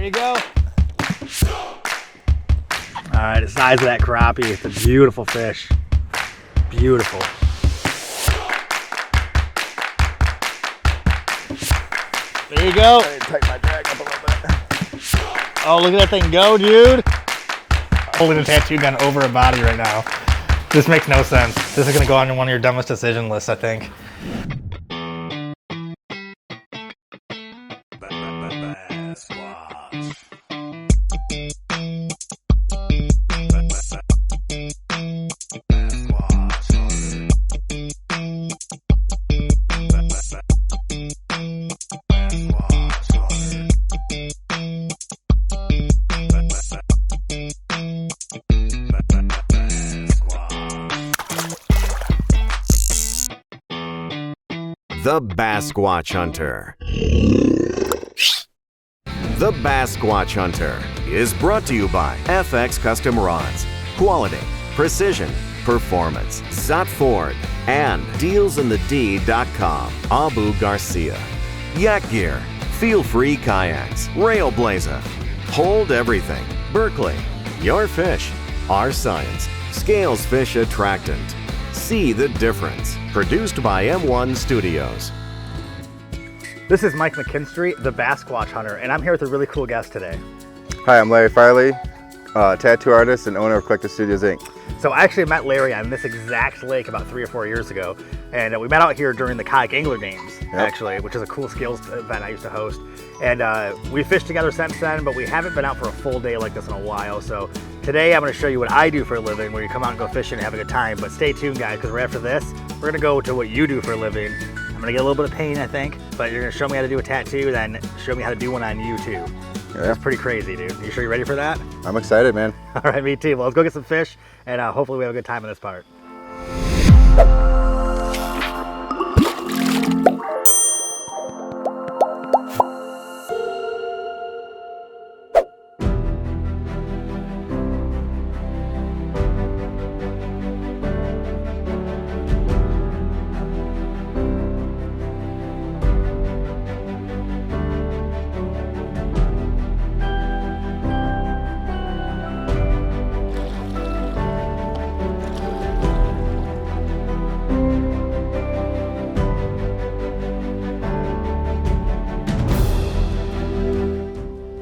you go. All right, the size of that crappie. It's a beautiful fish. Beautiful. There you go. I need to tighten my drag up a little bit. Oh, look at that thing go, dude. Holding a tattoo gun over a body right now. This makes no sense. This is gonna go on one of your dumbest decision lists, I think. The Basquatch Hunter. The Basquatch Hunter is brought to you by FX Custom Rods, quality, precision, performance, Zot Ford, and DealsInTheD.com, Abu Garcia. Yak Gear, Feel Free Kayaks, Railblazer, Hold Everything, Berkeley, Your Fish, Our Science, Scales Fish Attractant. See the difference. Produced by M1 Studios. This is Mike McKinstry, the Basquatch Hunter, and I'm here with a really cool guest today. Hi, I'm Larry Farley, tattoo artist and owner of Collective Studios, Inc. So I actually met Larry on this exact lake about 3 or 4 years ago, and we met out here during the Kayak Angler Games, actually, which is a cool skills event I used to host. And we fished together since then, but we haven't been out for a full day like this in a while. So today I'm going to show you what I do for a living, where you come out and go fishing and have a good time. But stay tuned, guys, because right after this, we're going to go to what you do for a living. I'm going to get a little bit of pain, I think, but you're going to show me how to do a tattoo, then show me how to do one on you, too. Yeah. That's pretty crazy, dude. You sure you're ready for that? I'm excited, man. All right, me too. Well, let's go get some fish, and hopefully we have a good time in this part.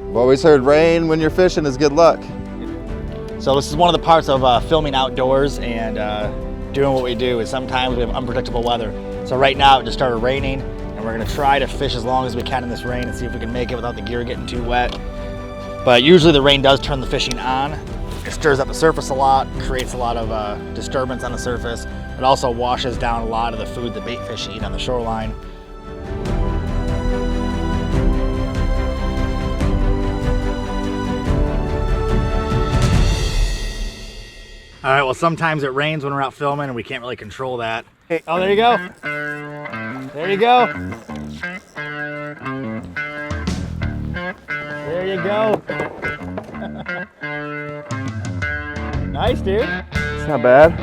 I've always heard rain when you're fishing is good luck. So this is one of the parts of filming outdoors and doing what we do is sometimes we have unpredictable weather. So right now it just started raining and we're gonna try to fish as long as we can in this rain and see if we can make it without the gear getting too wet. But usually the rain does turn the fishing on. It stirs up the surface a lot, creates a lot of disturbance on the surface. It also washes down a lot of the food the bait fish eat on the shoreline. All right, well, sometimes it rains when we're out filming and we can't really control that. Hey, oh, there you go. There you go. There you go. Nice, dude. It's not bad.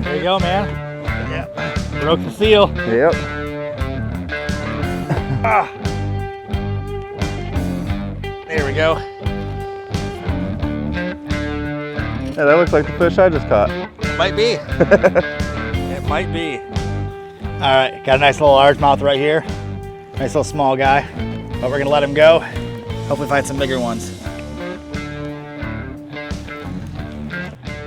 There you go, man. Yeah. Broke the seal. Yep. Ah. There we go. Yeah, that looks like the fish I just caught. It might be. It might be. All right, got a nice little largemouth right here. Nice little small guy. But we're gonna let him go. Hopefully find some bigger ones.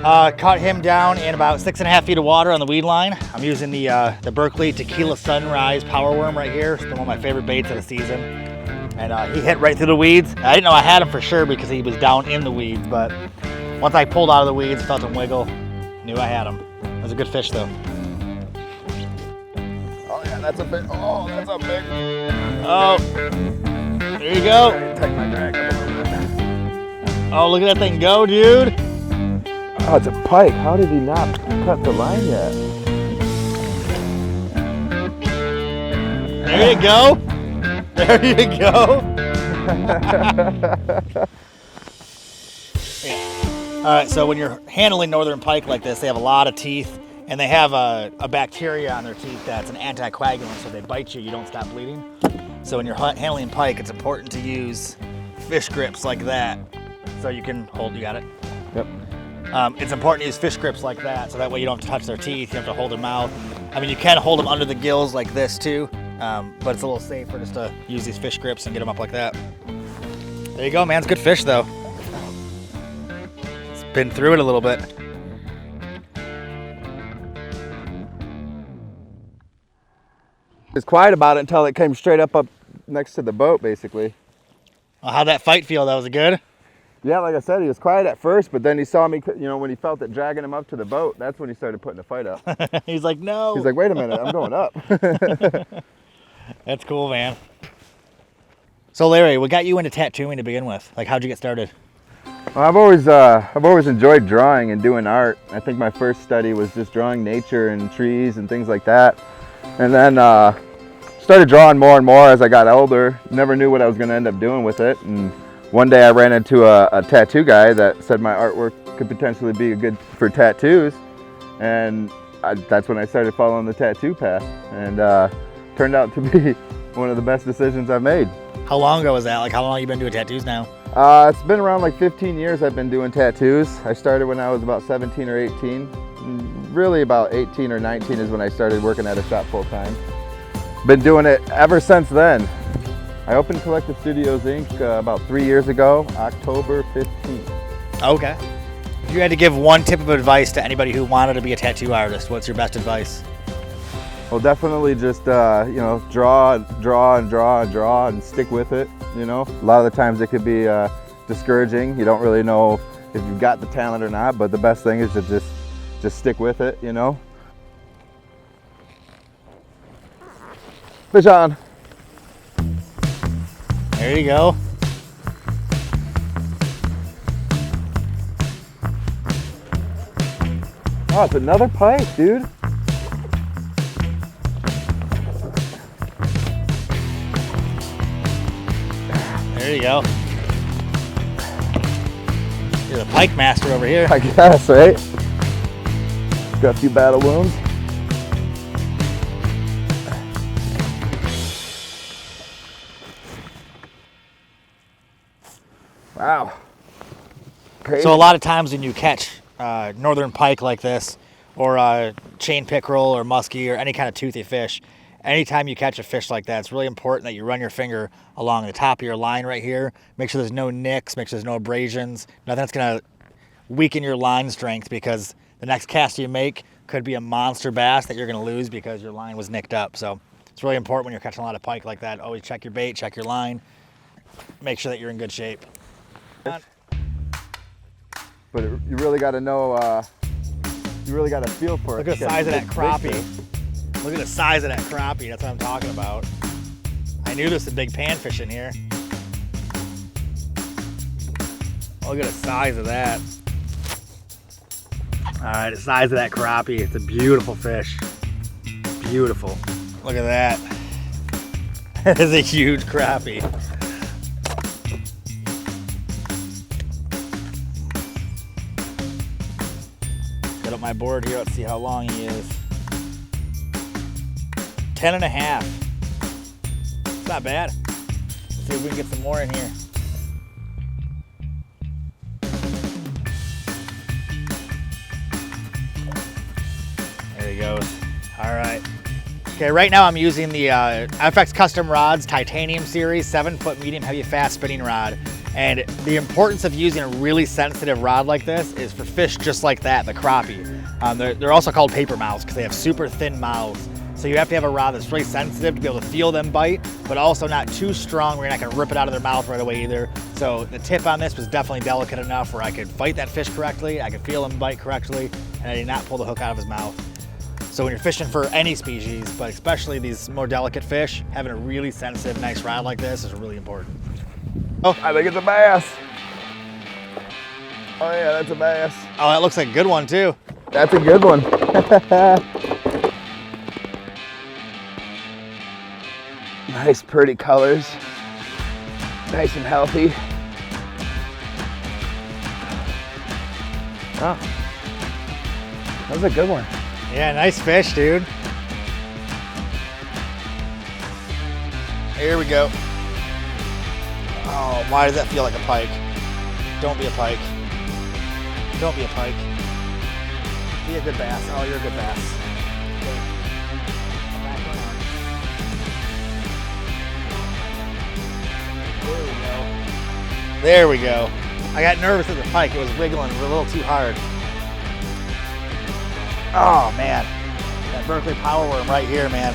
Caught him down in about 6.5 feet of water on the weed line. I'm using the Berkeley Tequila Sunrise Power Worm right here. It's one of my favorite baits of the season. And he hit right through the weeds. I didn't know I had him for sure because he was down in the weeds, but once I pulled out of the weeds, felt him wiggle, knew I had him. It was a good fish though. Oh yeah, that's a big, oh, that's a big. Oh, there you go. Tighten my drag up a little bit. Oh, look at that thing go, dude. Oh, it's a pike. How did he not cut the line yet? There you go. There you go. All right, so when you're handling northern pike like this, they have a lot of teeth, and they have a bacteria on their teeth that's an anticoagulant, so they bite you, you don't stop bleeding. So when you're handling pike, it's important to use fish grips like that. So you can hold, you got it? Yep. It's important to use fish grips like that, so that way you don't have to touch their teeth, you have to hold their mouth. I mean, you can hold them under the gills like this too, but it's a little safer just to use these fish grips and get them up like that. There you go, man. It's good fish though. It's been through it a little bit. It's quiet about it until it came straight up next to the boat, basically. Well, how'd that fight feel? That was good? Yeah, like I said, he was quiet at first, but then he saw me, you know, when he felt it dragging him up to the boat, that's when he started putting the fight up. He's like, no. He's like, wait a minute, I'm going up. That's cool, man. So Larry, what got you into tattooing to begin with? Like, how'd you get started? Well, I've always enjoyed drawing and doing art. I think my first study was just drawing nature and trees and things like that. And then started drawing more and more as I got older. Never knew what I was going to end up doing with it. And one day I ran into a tattoo guy that said my artwork could potentially be good for tattoos. And that's when I started following the tattoo path. And turned out to be one of the best decisions I've made. How long ago was that? Like, how long have you been doing tattoos now? It's been around like 15 years I've been doing tattoos. I started when I was about 17 or 18. Really about 18 or 19 is when I started working at a shop full time. Been doing it ever since then. I opened Collective Studios Inc. About 3 years ago, October 15th. Okay. If you had to give one tip of advice to anybody who wanted to be a tattoo artist, what's your best advice? Well, definitely just, you know, draw and stick with it, you know. A lot of the times it could be discouraging. You don't really know if you've got the talent or not, but the best thing is to just stick with it, you know. Fish on. There you go. Oh, it's another pike, dude. There you go. You're the pike master over here. I guess, right? Got a few battle wounds. Wow. Crazy. So a lot of times when you catch northern pike like this, or chain pickerel or muskie or any kind of toothy fish, anytime you catch a fish like that, it's really important that you run your finger along the top of your line right here. Make sure there's no nicks, make sure there's no abrasions, nothing that's gonna weaken your line strength, because the next cast you make could be a monster bass that you're gonna lose because your line was nicked up. So it's really important when you're catching a lot of pike like that. Always check your bait, check your line, make sure that you're in good shape. But you really got to know, you really got to feel for it. Look at the size of that crappie. Look at the size of that crappie. That's what I'm talking about. I knew there's a big panfish in here. Look at the size of that. All right, the size of that crappie. It's a beautiful fish. Beautiful. Look at that. That is a huge crappie. Get up my board here. Let's see how long he is. 10 and a half. It's not bad. Let's see if we can get some more in here. There he goes. All right. Okay, right now I'm using the FX Custom Rods Titanium Series 7-foot medium heavy fast spinning rod. And the importance of using a really sensitive rod like this is for fish just like that, the crappie. They're also called paper mouths because they have super thin mouths. So you have to have a rod that's really sensitive to be able to feel them bite, but also not too strong where you're not gonna rip it out of their mouth right away either. So the tip on this was definitely delicate enough where I could fight that fish correctly, I could feel him bite correctly, and I did not pull the hook out of his mouth. So when you're fishing for any species, but especially these more delicate fish, having a really sensitive, nice rod like this is really important. Oh, I think it's a bass. Oh yeah, that's a bass. Oh, that looks like a good one too. That's a good one. Nice, pretty colors. Nice and healthy. Oh, that was a good one. Yeah, nice fish, dude. Here we go. Oh, why does that feel like a pike? Don't be a pike. Don't be a pike. Be a good bass. Oh, you're a good bass. Okay. Come back around. There we go. There we go. I got nervous with the pike. It was wiggling a little too hard. Oh, man. That Berkeley power worm right here, man.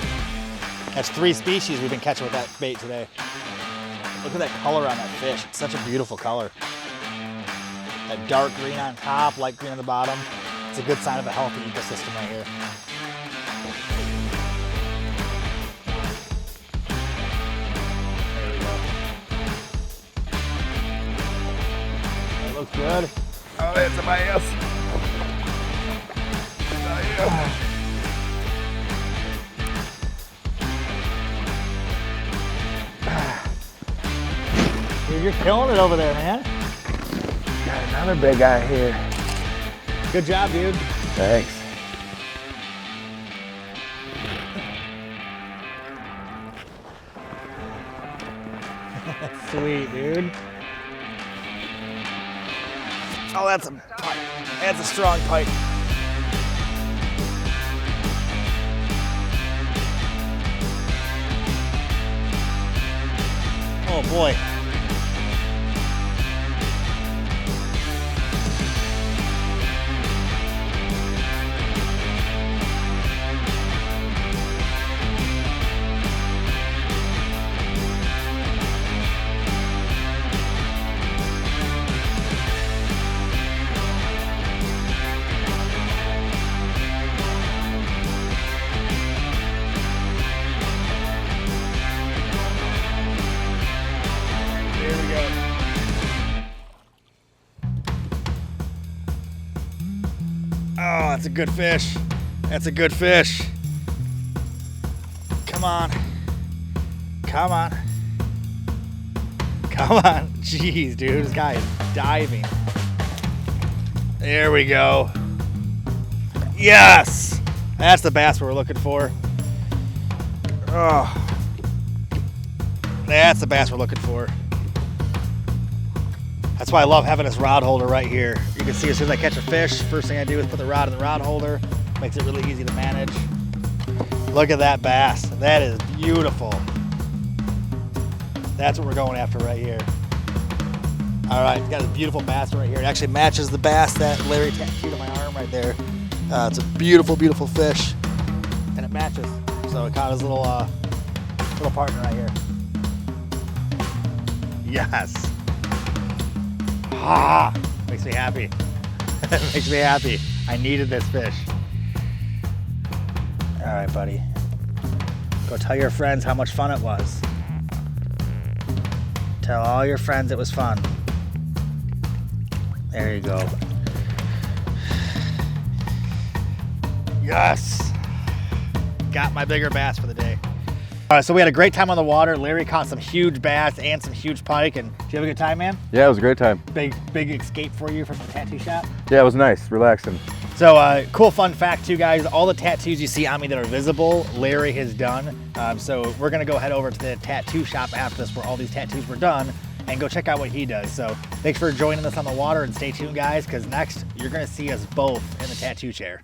That's 3 species we've been catching with that bait today. Look at that color on that fish. It's such a beautiful color. That dark green on top, light green on the bottom. It's a good sign of a healthy ecosystem right here. There we go. That looks good. Oh, it's a bass. Dude, you're killing it over there, man. Got another big guy here. Good job, dude. Thanks. Sweet, dude. Oh, that's a pike. That's a strong pike. Oh boy. Oh, that's a good fish. That's a good fish. Come on. Come on. Come on. Jeez, dude, this guy is diving. There we go. Yes! That's the bass we're looking for. Oh. That's the bass we're looking for. That's why I love having this rod holder right here. You can see as soon as I catch a fish, first thing I do is put the rod in the rod holder. Makes it really easy to manage. Look at that bass. That is beautiful. That's what we're going after right here. All right, got a beautiful bass right here. It actually matches the bass that Larry tattooed on my arm right there. It's a beautiful, beautiful fish, and it matches. So it caught his little partner right here. Yes. Ah, makes me happy. Makes me happy. I needed this fish. All right, buddy. Go tell your friends how much fun it was. Tell all your friends it was fun. There you go. Yes. Got my bigger bass for the day. So we had a great time on the water. Larry caught some huge bass and some huge pike. And did you have a good time, man? Yeah, it was a great time. Big escape for you from the tattoo shop? Yeah, it was nice, relaxing. So cool fun fact too, guys, all the tattoos you see on me that are visible, Larry has done. So we're gonna go head over to the tattoo shop after this where all these tattoos were done and go check out what he does. So thanks for joining us on the water, and stay tuned, guys, because next you're gonna see us both in the tattoo chair.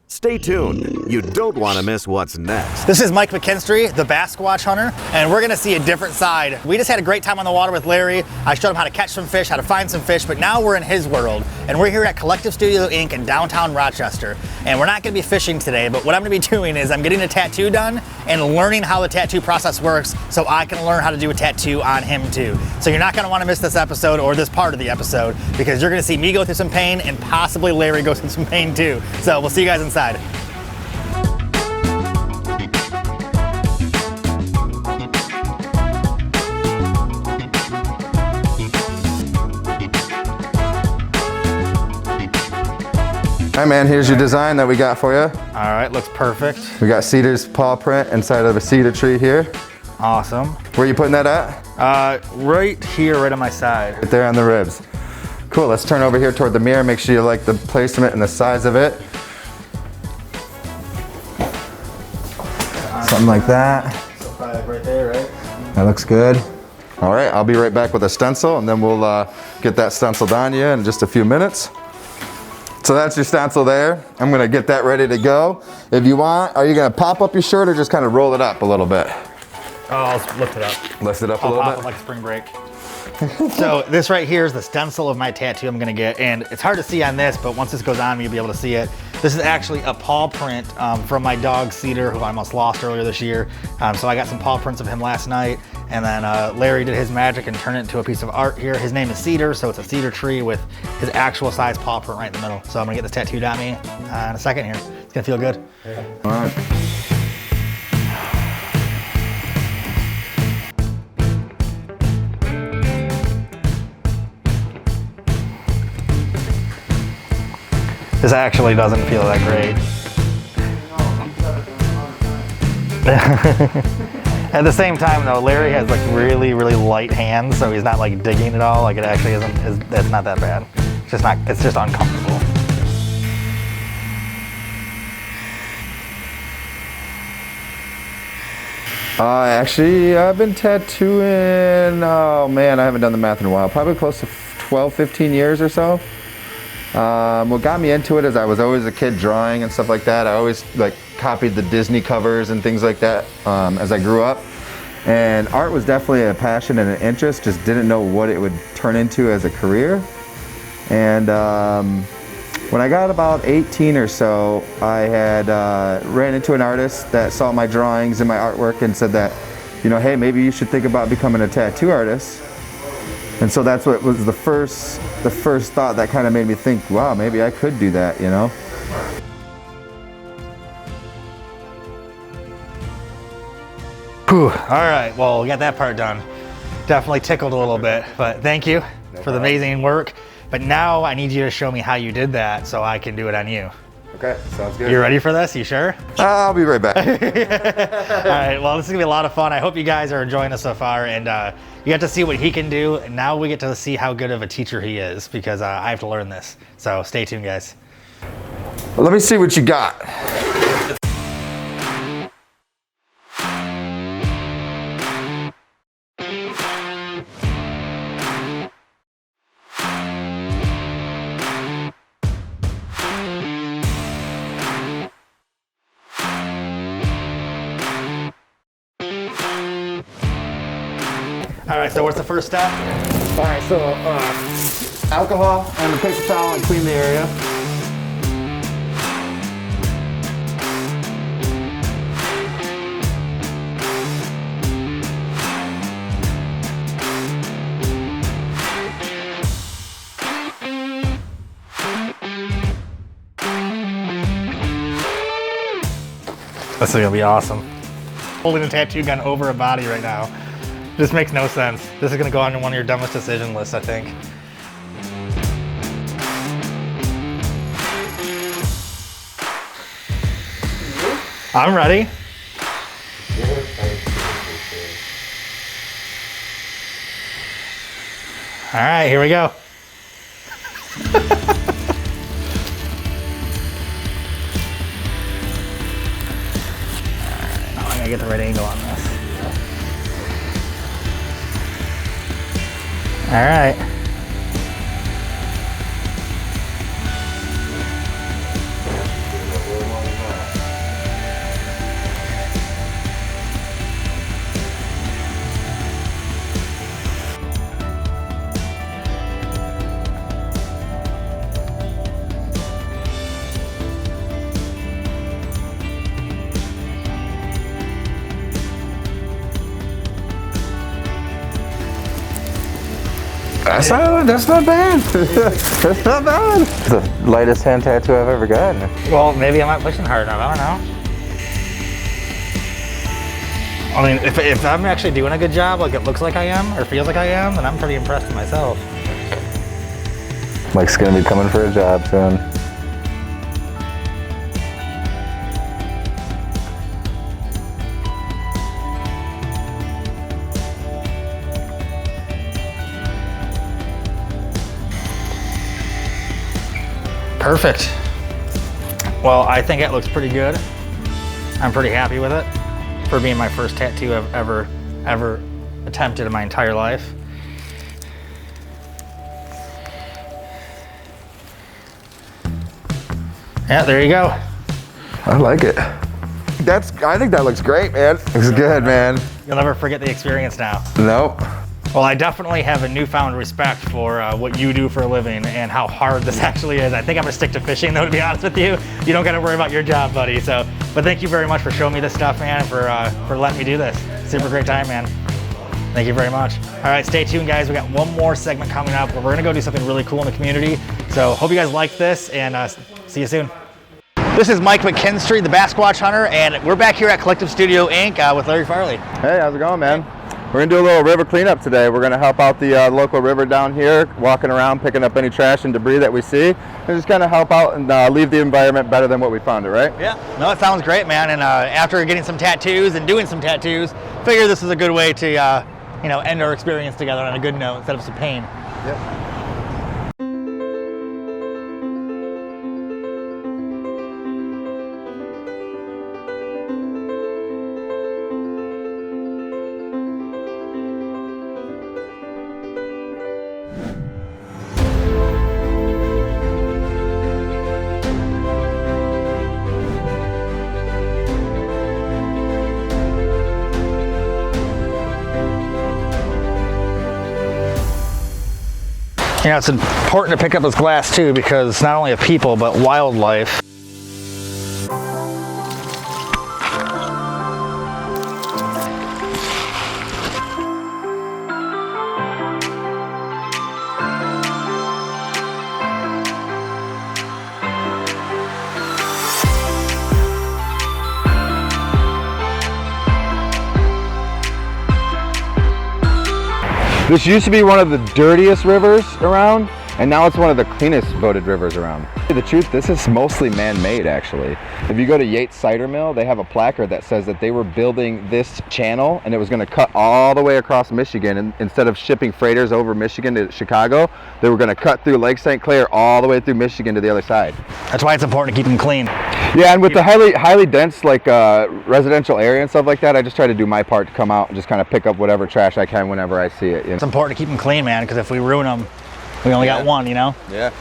Stay tuned. You don't want to miss what's next. This is Mike McKinstry, the Bass Squatch Hunter, and we're gonna see a different side. We just had a great time on the water with Larry. I showed him how to catch some fish, how to find some fish, but now we're in his world, and we're here at Collective Studio Inc. in downtown Rochester. And we're not gonna be fishing today, but what I'm gonna be doing is I'm getting a tattoo done and learning how the tattoo process works so I can learn how to do a tattoo on him too. So you're not gonna wanna miss this episode or this part of the episode, because you're gonna see me go through some pain and possibly Larry go through some pain too. So we'll see you guys inside. All right, man, here's your design that we got for you. All right, looks perfect. We got cedar's paw print inside of a cedar tree here. Awesome. Where are you putting that at? Right here, right on my side. Right there on the ribs. Cool, let's turn over here toward the mirror. Make sure you like the placement and the size of it. Something like that. So probably like right there, right? That looks good. All right, I'll be right back with a stencil, and then we'll get that stenciled on you in just a few minutes. So that's your stencil there. I'm gonna get that ready to go. If you want, are you gonna pop up your shirt or just kind of roll it up a little bit? Oh, I'll lift it up. Lift it up a I'll little pop bit? it like spring break. So this right here is the stencil of my tattoo I'm gonna get, and it's hard to see on this, but once this goes on, you'll be able to see it. This is actually a paw print from my dog Cedar, who I almost lost earlier this year. So I got some paw prints of him last night, and then Larry did his magic and turned it into a piece of art here. His name is Cedar, so it's a cedar tree with his actual size paw print right in the middle. So I'm gonna get this tattooed on me in a second here. It's gonna feel good. All right. This actually doesn't feel that great. At the same time though, Larry has like really, really light hands, so he's not like digging at all. Like it actually it's not that bad. It's just uncomfortable. Actually, I've been tattooing, oh man, I haven't done the math in a while. Probably close to 12, 15 years or so. What got me into it is I was always a kid drawing and stuff like that. I always like copied the Disney covers and things like that as I grew up. And art was definitely a passion and an interest, just didn't know what it would turn into as a career. And when I got about 18 or so, I had ran into an artist that saw my drawings and my artwork and said that, you know, hey, maybe you should think about becoming a tattoo artist. And so that's what was the first thought that kind of made me think, wow, maybe I could do that, you know? Whew. All right, well, we got that part done. Definitely tickled a little bit, but thank you for the amazing work. But now I need you to show me how you did that so I can do it on you. Okay, sounds good. You ready for this? You sure? I'll be right back. All right, well, this is gonna be a lot of fun. I hope you guys are enjoying this so far, and you get to see what he can do, and now we get to see how good of a teacher he is, because I have to learn this. So stay tuned, guys. Well, let me see what you got. All right, so what's the first step? All right, so alcohol and a paper towel and clean the area. This is gonna be awesome. Holding a tattoo gun over a body right now. This makes no sense. This is gonna go on one of your dumbest decision lists, I think. I'm ready. All right, here we go. Now I gotta get the right angle on this. All right. That's not bad. That's not bad. It's the lightest hand tattoo I've ever gotten. Well, maybe I'm not pushing hard enough. I don't know. I mean, if I'm actually doing a good job, like it looks like I am, or feels like I am, then I'm pretty impressed with myself. Mike's gonna be coming for a job soon. Perfect. Well, I think it looks pretty good. I'm pretty happy with it for being my first tattoo I've ever attempted in my entire life. Yeah, there you go. I like it. I think that looks great, man. Looks good, man. You'll never forget the experience now. Nope. Well, I definitely have a newfound respect for what you do for a living and how hard this actually is. I think I'm gonna stick to fishing though, to be honest with you. You don't gotta worry about your job, buddy. So, but thank you very much for showing me this stuff, man, and for letting me do this. Super great time, man. Thank you very much. All right, stay tuned, guys. We got one more segment coming up where we're gonna go do something really cool in the community. So hope you guys like this, and see you soon. This is Mike McKinstry, the Bass Squatch Hunter, and we're back here at Collective Studio Inc. With Larry Farley. Hey, how's it going, man? We're gonna do a little river cleanup today. We're gonna help out the local river down here, walking around, picking up any trash and debris that we see, and just kind of help out and leave the environment better than what we found it, right? Yeah, no, it sounds great, man. And after getting some tattoos and doing some tattoos, figure this is a good way to, you know, end our experience together on a good note instead of some pain. Yep. You know, it's important to pick up this glass too, because not only of people, but wildlife. This used to be one of the dirtiest rivers around, and now it's one of the cleanest voted rivers around. The truth, this is mostly man-made actually. If you go to Yates Cider Mill, they have a placard that says that they were building this channel and it was going to cut all the way across Michigan, and instead of shipping freighters over Michigan to Chicago, they were going to cut through Lake St. Clair all the way through Michigan to the other side. That's why it's important to keep them clean. Yeah, and with the highly dense residential area and stuff like that, I just try to do my part to come out and just kind of pick up whatever trash I can whenever I see it. You know? It's important to keep them clean, man, because if we ruin them, we only got one, you know? Yeah.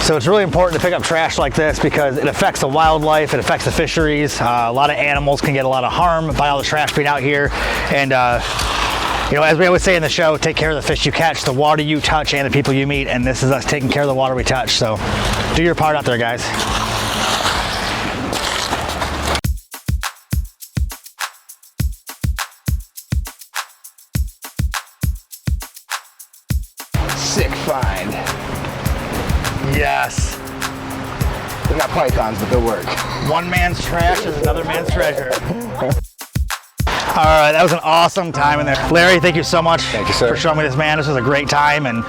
So it's really important to pick up trash like this because it affects the wildlife, it affects the fisheries. A lot of animals can get a lot of harm by all the trash being out here. And you know, as we always say in the show, take care of the fish you catch, the water you touch, and the people you meet. And this is us taking care of the water we touch. So do your part out there, guys. Sick find. Yes. They're not pythons, but they'll work. One man's trash is another man's treasure. All right, that was an awesome time in there. Larry, thank you so much. Thank you, sir, for showing me this, man. This was a great time. And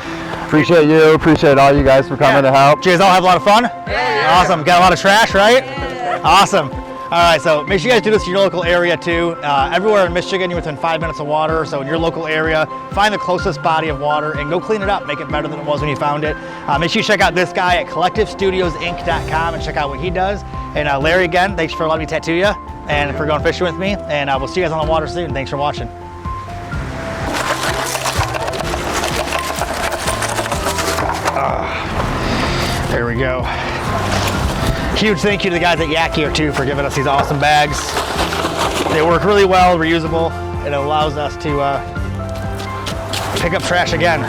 appreciate you. Appreciate all you guys for coming to help. Did you guys all have a lot of fun? Yeah. Awesome. Got a lot of trash, right? Yeah. Awesome. All right, so make sure you guys do this in your local area too. Everywhere in Michigan, you're within 5 minutes of water. So in your local area, find the closest body of water and go clean it up. Make it better than it was when you found it. Make sure you check out this guy at collectivestudiosinc.com and check out what he does. And Larry, again, thanks for letting me tattoo you and for going fishing with me. And we'll see you guys on the water soon. Thanks for watching. There we go. Huge thank you to the guys at Yak here too for giving us these awesome bags. They work really well, reusable, and it allows us to pick up trash again.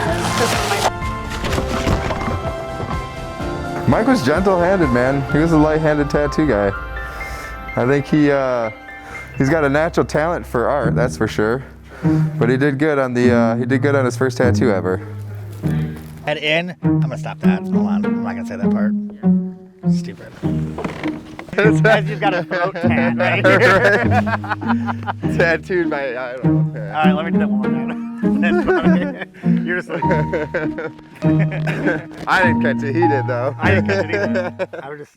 Mike was gentle-handed, man. He was a light-handed tattoo guy. I think he's got a natural talent for art, that's for sure. But he did good on his first tattoo ever. Head in. I'm gonna stop that. Hold on. I'm not gonna say that part. Stupid. You've got a throat tat right here. Tattooed by, I don't know. All right, let me do that one more time. You're just like... I didn't catch it, he did though. I didn't catch it either. I was just...